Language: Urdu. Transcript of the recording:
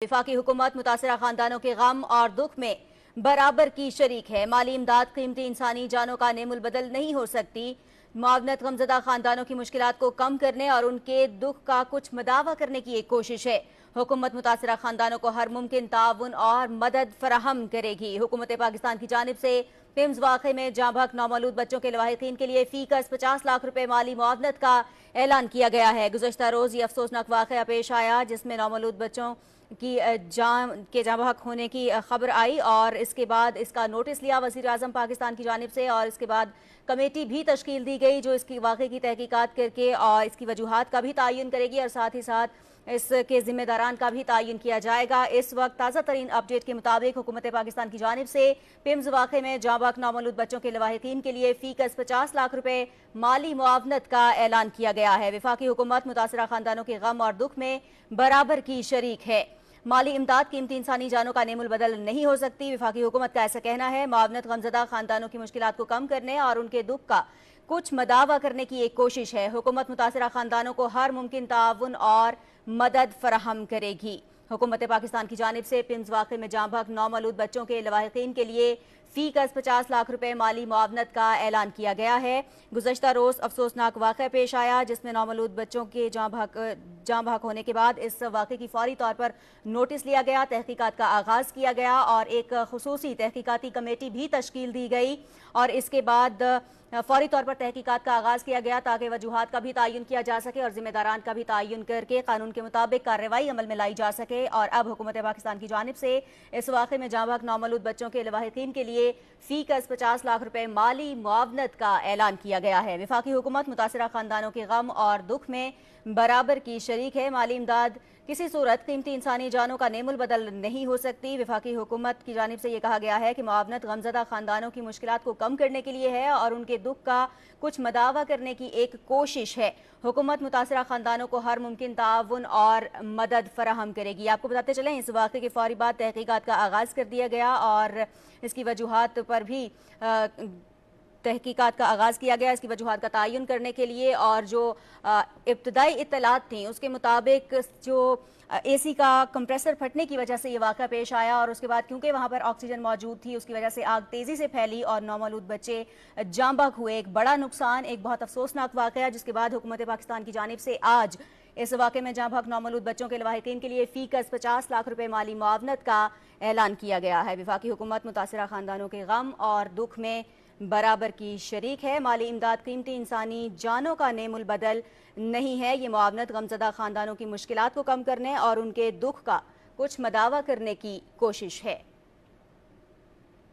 وفاقی حکومت متاثرہ خاندانوں کے غم اور دکھ میں برابر کی شریک ہے۔ مالی امداد قیمتی انسانی جانوں کا نعم البدل نہیں ہو سکتی۔ معاونت غمزدہ خاندانوں کی مشکلات کو کم کرنے اور ان کے دکھ کا کچھ مداوع کرنے کی ایک کوشش ہے۔ حکومت متاثرہ خاندانوں کو ہر ممکن تعاون اور مدد فراہم کرے گی۔ حکومت پاکستان کی جانب سے پیمز واقعے میں جاں بحق نومولود بچوں کے لواحقین کے لیے فی کس 50 لاکھ روپے مالی معاونت کا اعلان کیا گیا ہے۔ گزشتہ روز یہ افسوسناک واقعہ پیش آیا جس میں نومولود بچوں کی جاں بحق ہونے کی خبر آئی اور اس کے بعد اس کا نوٹس لیا وزیر اعظم پاکستان کی جانب سے، اور اس کے بعد کمیٹی بھی تشکیل دی گئی جو اس کی واقعے کی تحقیقات کر کے اور اس کی وجوہات کا بھی تعین کرے گی اور ساتھ ہی ساتھ اس کے ذمہ داران کا بھی تعین کیا جائے گا۔ اس وقت تازہ ترین اپڈیٹ کے مطابق حکومت پاکستان کی جانب سے پیمز واقعے میں جاں بحق نومولود بچوں کے لواحقین کے لیے فی کس 50 لاکھ روپے مالی معاونت کا اعلان کیا گیا ہے۔ وفاقی حکومت متاثرہ خاندانوں کے غم اور دکھ میں برابر کی شریک ہے۔ مالی امداد قیمتی انسانی جانوں کا نعم البدل نہیں ہو سکتی۔ وفاقی حکومت کا ایسا کہنا ہے معاونت غمزدہ خاندانوں کی مشکلات کو کم کرنے اور ان کے دکھ کا کچھ مداوع کرنے کی ایک کوشش ہے۔ حکومت متاثرہ خاندانوں کو ہر ممکن تعاون اور مدد فراہم کرے گی۔ حکومت پاکستان کی جانب سے پیمز واقعے میں جاں بحق نومولود بچوں کے لواحقین کے لیے فی کس 50 لاکھ روپے مالی معاونت کا اعلان کیا گیا ہے۔ گزشتہ روز افسوسناک واقعہ پیش آیا جس میں نومولود بچوں کے جاں بحق ہونے کے بعد اس واقعے کی فوری طور پر نوٹس لیا گیا، تحقیقات کا آغاز کیا گیا اور ایک خصوصی تحقیقاتی کمیٹی بھی تشکیل دی گئی اور اس کے بعد فوری طور پر تحقیقات کا آغاز کیا گیا تاکہ وجوہات کا بھی تعین کیا جا سکے اور ذمہ داران کا بھی تعین کر کے قانون کے مطابق کارروائی عمل میں لائی جا سکے۔ اور اب حکومت پاکستان کی جانب سے اس واقعے میں جاں بحق نومولود بچوں کے لواحقین کے لیے فی کس 50 لاکھ روپے مالی معاونت کا اعلان کیا گیا ہے۔ وفاقی حکومت متاثرہ خاندانوں کے غم اور دکھ میں برابر کی شریک ہے۔ مالی امداد کسی صورت قیمتی انسانی جانوں کا نعم البدل نہیں ہو سکتی۔ وفاقی حکومت کی جانب سے یہ کہا گیا ہے کہ معاونت غمزدہ خاندانوں کی مشکلات کو کم کرنے کے لیے ہے اور ان کے دکھ کا کچھ مداوع کرنے کی ایک کوشش ہے۔ حکومت متاثرہ خاندانوں کو ہر ممکن تعاون اور مدد فراہم کرے گی۔ آپ کو بتاتے چلیں اس واقعے کے فوری بعد تحقیقات کا آغاز کر دیا گیا اور اس کی وجوہات پر بھی تحقیقات کا آغاز کیا گیا اس کی وجوہات کا تعین کرنے کے لیے، اور جو ابتدائی اطلاعات تھیں اس کے مطابق جو اے سی کا کمپریسر پھٹنے کی وجہ سے یہ واقعہ پیش آیا اور اس کے بعد کیونکہ وہاں پر آکسیجن موجود تھی اس کی وجہ سے آگ تیزی سے پھیلی اور نومولود بچے جاں بحق ہوئے۔ ایک بڑا نقصان، ایک بہت افسوسناک واقعہ جس کے بعد حکومت پاکستان کی جانب سے آج اس واقعے میں جاں بحق نومولود بچوں کے لواحقین کے لیے فی کس 50 لاکھ روپے مالی معاونت کا اعلان کیا گیا ہے۔ وفاقی حکومت متاثرہ خاندانوں کے غم اور دکھ میں برابر کی شریک ہے۔ مالی امداد قیمتی انسانی جانوں کا نعم البدل نہیں ہے۔ یہ معاونت غمزدہ خاندانوں کی مشکلات کو کم کرنے اور ان کے دکھ کا کچھ مداوع کرنے کی کوشش ہے۔